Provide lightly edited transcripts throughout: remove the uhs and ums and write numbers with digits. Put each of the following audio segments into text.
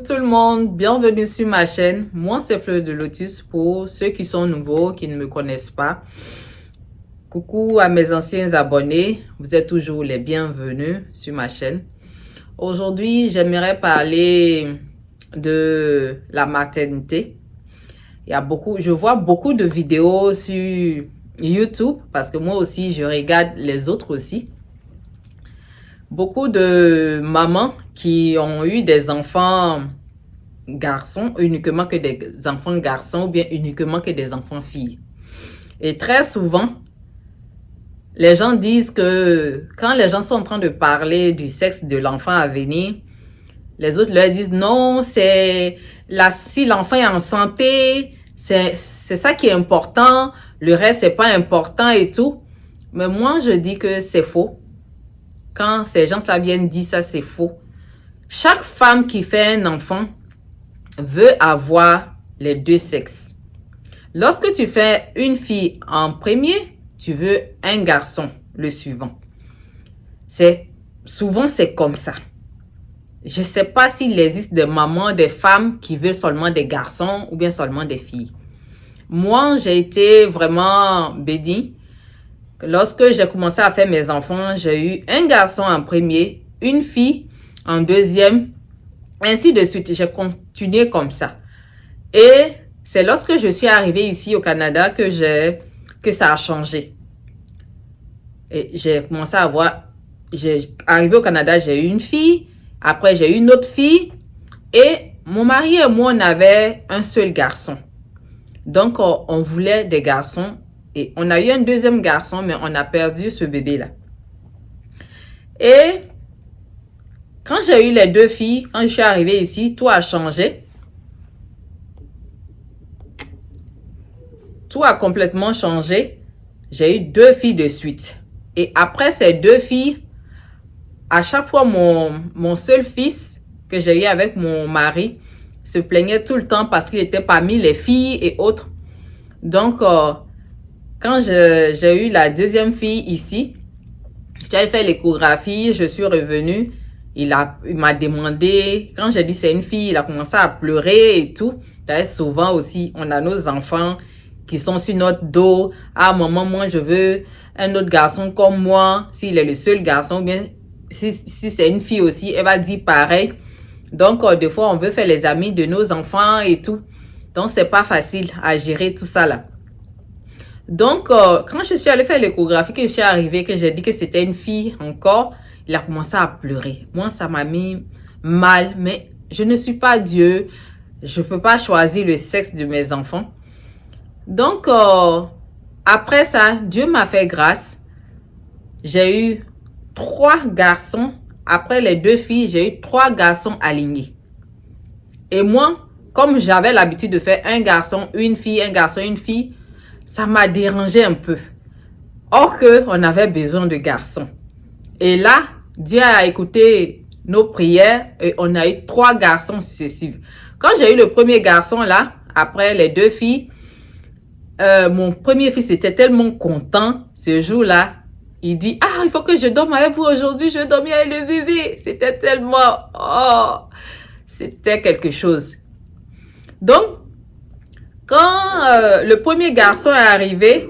tout le monde, bienvenue sur ma chaîne. Moi c'est Fleur de Lotus pour ceux qui sont nouveaux, qui ne me connaissent pas. Coucou à mes anciens abonnés, vous êtes toujours les bienvenus sur ma chaîne. Aujourd'hui j'aimerais parler de la maternité. Je vois beaucoup de vidéos sur YouTube parce que moi aussi je regarde les autres aussi. Beaucoup de mamans qui ont eu des enfants garçons, uniquement que des enfants garçons ou bien uniquement que des enfants filles. Et très souvent, les gens disent que quand les gens sont en train de parler du sexe de l'enfant à venir, les autres leur disent non, c'est si l'enfant est en santé, c'est ça qui est important, le reste c'est pas important et tout. Mais moi je dis que c'est faux. Quand ces gens-là viennent dire ça, c'est faux. Chaque femme qui fait un enfant veut avoir les deux sexes. Lorsque tu fais une fille en premier, tu veux un garçon le suivant. Souvent, c'est comme ça. Je ne sais pas s'il existe des mamans, des femmes qui veulent seulement des garçons ou bien seulement des filles. Moi, j'ai été vraiment bénie. Lorsque j'ai commencé à faire mes enfants, j'ai eu un garçon en premier, une fille en deuxième, ainsi de suite. J'ai continué comme ça. Et c'est lorsque je suis arrivée ici au Canada que ça a changé. Et j'ai commencé à arrivé au Canada, j'ai eu une fille, après j'ai eu une autre fille, et mon mari et moi, on avait un seul garçon. Donc, on voulait des garçons. Et on a eu un deuxième garçon, mais on a perdu ce bébé-là. Et quand j'ai eu les deux filles, quand je suis arrivée ici, tout a changé. Tout a complètement changé. J'ai eu deux filles de suite. Et après ces deux filles, à chaque fois, mon seul fils que j'ai eu avec mon mari se plaignait tout le temps parce qu'il était parmi les filles et autres. Donc, quand j'ai eu la deuxième fille ici, j'ai fait l'échographie, je suis revenue, il m'a demandé, quand j'ai dit c'est une fille, il a commencé à pleurer et tout. Souvent aussi, on a nos enfants qui sont sur notre dos. Ah maman, moi je veux un autre garçon comme moi, s'il est le seul garçon, bien si c'est une fille aussi, elle va dire pareil. Donc des fois on veut faire les amis de nos enfants et tout. Donc c'est pas facile à gérer tout ça là. Donc, quand je suis allée faire l'échographie, que je suis arrivée, que j'ai dit que c'était une fille encore, il a commencé à pleurer. Moi, ça m'a mis mal, mais je ne suis pas Dieu. Je ne peux pas choisir le sexe de mes enfants. Donc, après ça, Dieu m'a fait grâce. J'ai eu 3 garçons. Après les 2 filles, j'ai eu 3 garçons alignés. Et moi, comme j'avais l'habitude de faire un garçon, une fille, un garçon, une fille, ça m'a dérangé un peu. Or qu'on avait besoin de garçons. Et là, Dieu a écouté nos prières et on a eu 3 garçons successifs. Quand j'ai eu le premier garçon là, après les 2 filles, mon premier fils était tellement content ce jour-là. Il dit, ah, il faut que je dorme avec vous aujourd'hui, je dormais avec le bébé. C'était tellement, oh, c'était quelque chose. Donc, quand le premier garçon est arrivé,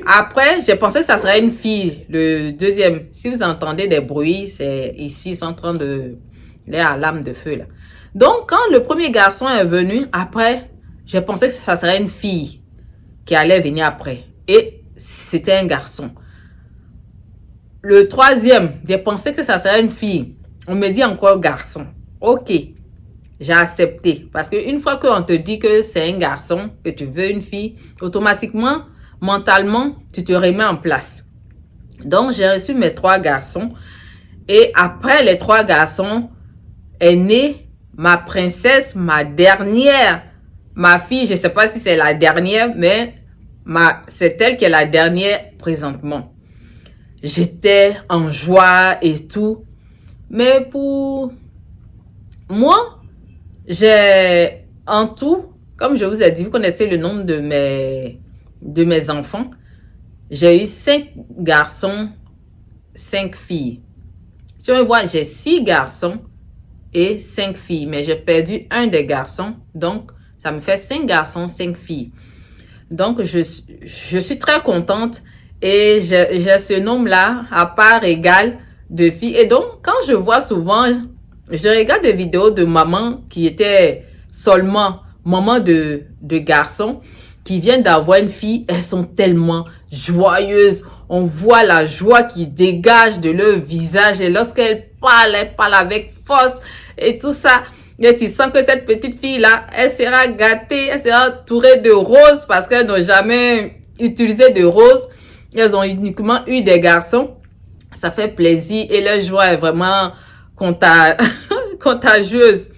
après, j'ai pensé que ça serait une fille, le deuxième. Si vous entendez des bruits, c'est ici, ils sont en train de... les alarmes de feu, là. Donc, quand le premier garçon est venu, après, j'ai pensé que ça serait une fille qui allait venir après. Et c'était un garçon. Le troisième, j'ai pensé que ça serait une fille. On me dit encore garçon. Ok. J'ai accepté. Parce qu'une fois qu'on te dit que c'est un garçon, que tu veux une fille, automatiquement, mentalement, tu te remets en place. Donc, j'ai reçu mes 3 garçons. Et après les 3 garçons, est née ma princesse, ma dernière. Ma fille, je ne sais pas si c'est la dernière, mais c'est elle qui est la dernière présentement. J'étais en joie et tout. Mais pour moi, j'ai en tout, comme je vous ai dit, vous connaissez le nombre de mes enfants. J'ai eu 5 garçons, 5 filles. Si on voit, j'ai 6 garçons et 5 filles. Mais j'ai perdu un des garçons. Donc, ça me fait 5 garçons, 5 filles. Donc, je suis très contente. Et j'ai ce nombre-là à part égale de filles. Et donc, quand je vois souvent, je regarde des vidéos de mamans qui étaient seulement maman de garçons qui viennent d'avoir une fille. Elles sont tellement joyeuses. On voit la joie qui dégage de leur visage. Et lorsqu'elles parlent avec force et tout ça. Et tu sens que cette petite fille-là, elle sera gâtée, elle sera entourée de roses parce qu'elles n'ont jamais utilisé de roses. Elles ont uniquement eu des garçons. Ça fait plaisir et leur joie est vraiment contagieuse.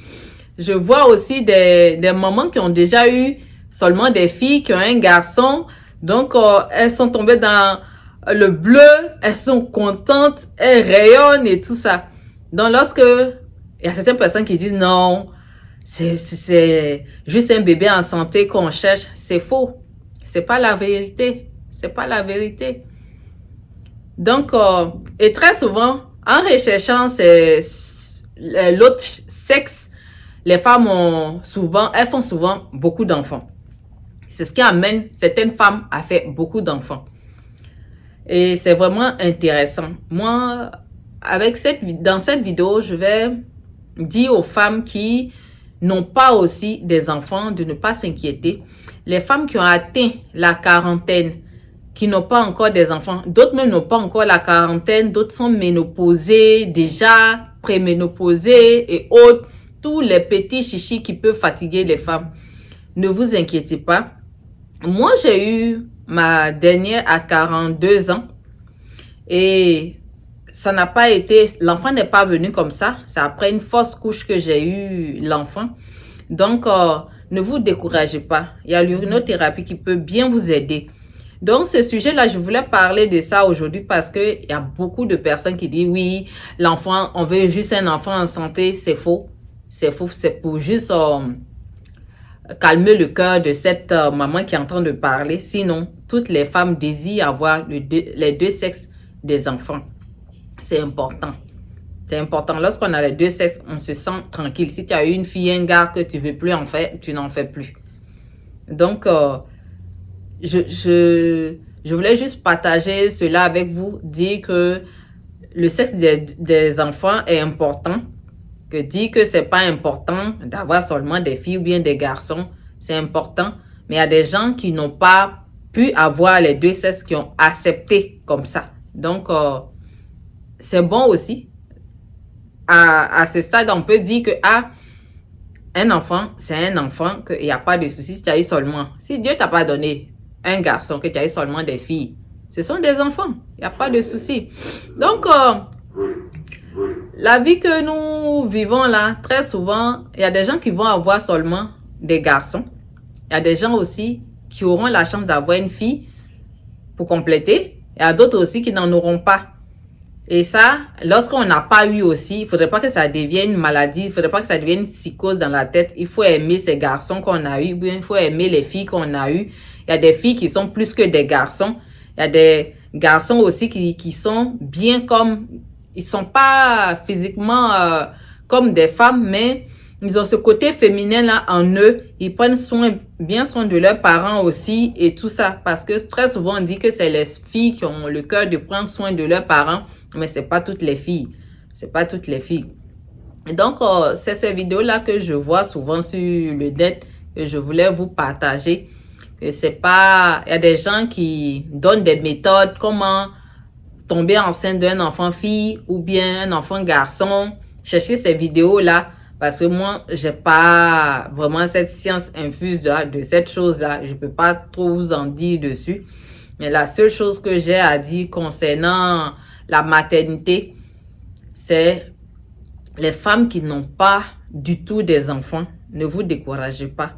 Je vois aussi des mamans qui ont déjà eu seulement des filles qui ont un garçon. Donc, elles sont tombées dans le bleu. Elles sont contentes. Elles rayonnent et tout ça. Donc, lorsque il y a certaines personnes qui disent non, c'est juste un bébé en santé qu'on cherche. C'est faux. C'est pas la vérité. C'est pas la vérité. Donc, et très souvent, en recherchant l'autre sexe, les femmes elles font souvent beaucoup d'enfants. C'est ce qui amène certaines femmes à faire beaucoup d'enfants. Et c'est vraiment intéressant. Moi, dans cette vidéo, je vais dire aux femmes qui n'ont pas aussi des enfants de ne pas s'inquiéter. Les femmes qui ont atteint la quarantaine, qui n'ont pas encore des enfants, d'autres même n'ont pas encore la quarantaine, d'autres sont ménopausées, déjà préménopausées et autres. Tous les petits chichis qui peuvent fatiguer les femmes. Ne vous inquiétez pas. Moi, j'ai eu ma dernière à 42 ans et ça n'a pas été, l'enfant n'est pas venu comme ça. C'est après une fausse couche que j'ai eu l'enfant. Donc, ne vous découragez pas. Il y a l'urinothérapie qui peut bien vous aider. Donc, ce sujet-là, je voulais parler de ça aujourd'hui parce que il y a beaucoup de personnes qui disent oui, l'enfant, on veut juste un enfant en santé. C'est faux. C'est faux. C'est pour juste calmer le cœur de cette maman qui est en train de parler. Sinon, toutes les femmes désirent avoir les deux sexes des enfants. C'est important. C'est important. Lorsqu'on a les deux sexes, on se sent tranquille. Si tu as eu une fille, un gars que tu veux plus en faire, tu n'en fais plus. Donc, je voulais juste partager cela avec vous, dire que le sexe des enfants est important, que dire que c'est pas important d'avoir seulement des filles ou bien des garçons, c'est important, mais il y a des gens qui n'ont pas pu avoir les deux sexes, qui ont accepté comme ça. Donc, c'est bon aussi. À ce stade, on peut dire que un enfant, c'est un enfant, qu'il n'y a pas de souci si tu as eu seulement. Si Dieu t'a pas donné un garçon, que tu as eu seulement des filles, ce sont des enfants. Il n'y a pas de souci. Donc, la vie que nous vivons là, très souvent, il y a des gens qui vont avoir seulement des garçons. Il y a des gens aussi qui auront la chance d'avoir une fille pour compléter. Il y a d'autres aussi qui n'en auront pas. Et ça, lorsqu'on n'a pas eu aussi, il faudrait pas que ça devienne une maladie, il faudrait pas que ça devienne une psychose dans la tête. Il faut aimer ces garçons qu'on a eu, bien il faut aimer les filles qu'on a eues. Il y a des filles qui sont plus que des garçons. Il y a des garçons aussi qui sont bien comme, ils sont pas physiquement comme des femmes, mais ils ont ce côté féminin là en eux. Ils prennent bien soin de leurs parents aussi et tout ça. Parce que très souvent on dit que c'est les filles qui ont le cœur de prendre soin de leurs parents. Mais c'est pas toutes les filles. C'est pas toutes les filles. Et donc, c'est ces vidéos-là que je vois souvent sur le net que je voulais vous partager. Que c'est pas... Il y a des gens qui donnent des méthodes, comment tomber enceinte d'un enfant fille ou bien un enfant garçon. Cherchez ces vidéos-là parce que moi, j'ai pas vraiment cette science infuse de cette chose-là. Je peux pas trop vous en dire dessus. Mais la seule chose que j'ai à dire concernant la maternité, c'est les femmes qui n'ont pas du tout des enfants. Ne vous découragez pas.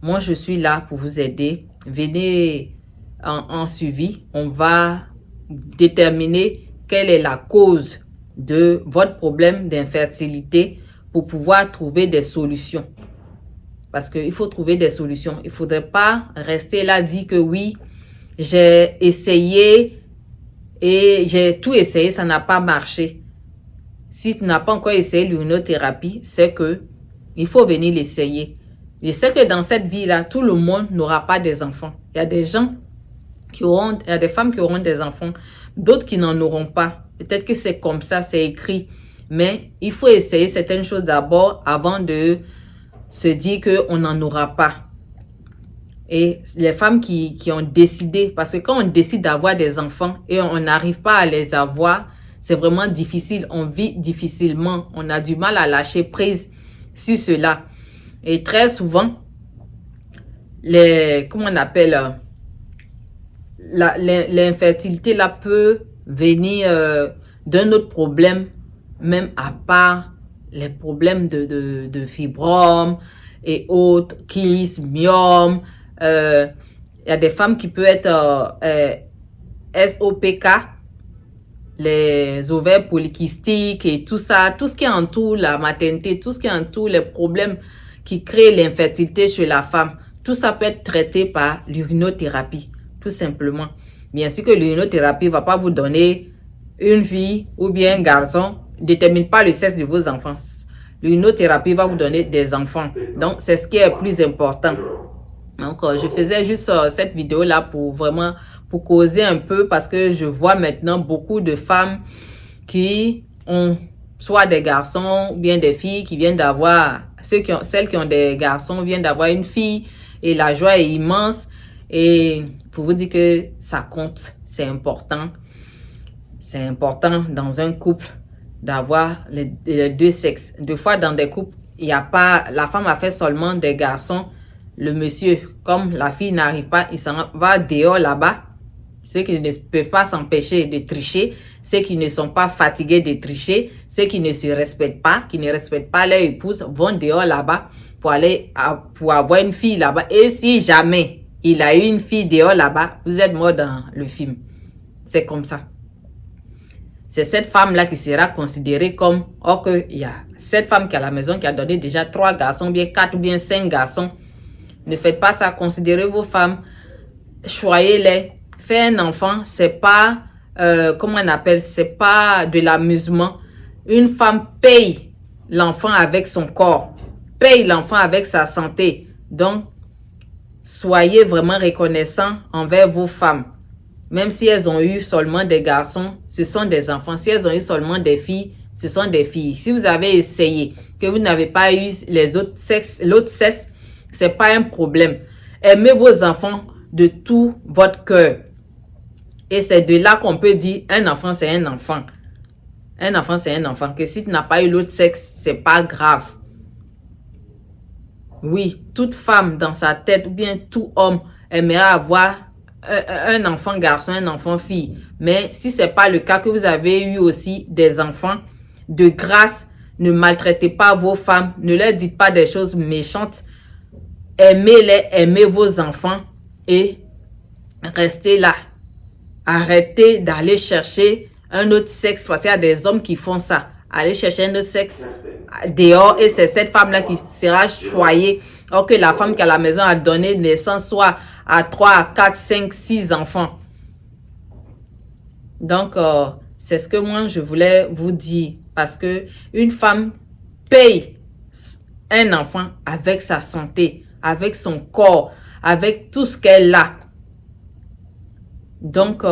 Moi, je suis là pour vous aider. Venez en suivi. On va déterminer quelle est la cause de votre problème d'infertilité pour pouvoir trouver des solutions. Parce qu'il faut trouver des solutions. Il ne faudrait pas rester là, dire que oui, j'ai essayé et j'ai tout essayé, ça n'a pas marché. si tu n'as pas encore essayé l'urinothérapie, c'est que il faut venir l'essayer. Je sais que dans cette vie-là, tout le monde n'aura pas des enfants. Il y a des gens il y a des femmes qui auront des enfants, d'autres qui n'en auront pas. Peut-être que c'est comme ça, c'est écrit. Mais il faut essayer certaines choses d'abord avant de se dire qu'on n'en aura pas. Et les femmes qui ont décidé, parce que quand on décide d'avoir des enfants et on n'arrive pas à les avoir, c'est vraiment difficile. On vit difficilement. On a du mal à lâcher prise sur cela. Et très souvent, comment on appelle, l'infertilité là peut venir d'un autre problème, même à part les problèmes de fibromes et autres, kyste, myome. Il y a des femmes qui peuvent être SOPK, les ovaires polykystiques et tout ça, tout ce qui entoure la maternité, tout ce qui entoure les problèmes qui créent l'infertilité chez la femme. Tout ça peut être traité par l'urinothérapie, tout simplement. Bien sûr que l'urinothérapie ne va pas vous donner une fille ou bien un garçon, ne détermine pas le sexe de vos enfants. L'urinothérapie va vous donner des enfants. Donc, c'est ce qui est le plus important. Donc, je faisais juste cette vidéo-là pour vraiment, pour causer un peu, parce que je vois maintenant beaucoup de femmes qui ont soit des garçons ou bien des filles qui viennent d'avoir, celles qui ont des garçons viennent d'avoir une fille et la joie est immense. Et pour vous dire que ça compte, c'est important. C'est important dans un couple d'avoir les deux sexes. Des fois, dans des couples, il n'y a pas, la femme a fait seulement des garçons. Le monsieur, comme la fille n'arrive pas, il s'en va dehors là-bas. Ceux qui ne peuvent pas s'empêcher de tricher, ceux qui ne sont pas fatigués de tricher, ceux qui ne se respectent pas, qui ne respectent pas leur épouse, vont dehors là-bas pour avoir une fille là-bas. Et si jamais il a eu une fille dehors là-bas, vous êtes mort dans le film. C'est comme ça. C'est cette femme-là qui sera considérée comme, or qu'il y a cette femme qui est à la maison qui a donné déjà 3 garçons, bien 4 ou bien 5 garçons. Ne faites pas ça. Considérez vos femmes. Choyez-les. Faire un enfant, c'est pas, comment on appelle, c'est pas de l'amusement. Une femme paye l'enfant avec son corps, paye l'enfant avec sa santé. Donc, soyez vraiment reconnaissants envers vos femmes. Même si elles ont eu seulement des garçons, ce sont des enfants. Si elles ont eu seulement des filles, ce sont des filles. Si vous avez essayé, que vous n'avez pas eu les autres sexes, l'autre sexe, c'est pas un problème. Aimez vos enfants de tout votre cœur. Et c'est de là qu'on peut dire, un enfant, c'est un enfant. Un enfant, c'est un enfant. Que si tu n'as pas eu l'autre sexe, c'est pas grave. Oui, toute femme dans sa tête, ou bien tout homme, aimerait avoir un enfant garçon, un enfant fille. Mais si c'est pas le cas, que vous avez eu aussi des enfants, de grâce, ne maltraitez pas vos femmes. Ne leur dites pas des choses méchantes. Aimez-les, aimez vos enfants et restez là. Arrêtez d'aller chercher un autre sexe parce qu'il y a des hommes qui font ça. Allez chercher un autre sexe dehors et c'est cette femme-là qui sera choyée. Or que la femme qui est à la maison a donné naissance soit à 3, à 4, 5, 6 enfants. Donc, c'est ce que moi je voulais vous dire. Parce que une femme paye un enfant avec sa santé, avec son corps, avec tout ce qu'elle a. Donc,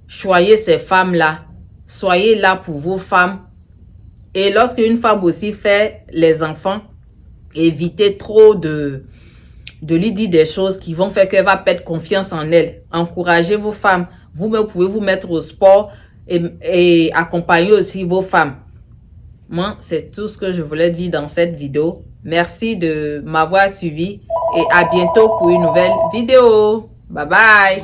choyez ces femmes-là. Soyez là pour vos femmes. Et lorsque une femme aussi fait les enfants, évitez trop de lui dire des choses qui vont faire qu'elle va perdre confiance en elle. Encouragez vos femmes. Vous-même pouvez vous mettre au sport et accompagner aussi vos femmes. Moi, c'est tout ce que je voulais dire dans cette vidéo. Merci de m'avoir suivi et à bientôt pour une nouvelle vidéo. Bye bye.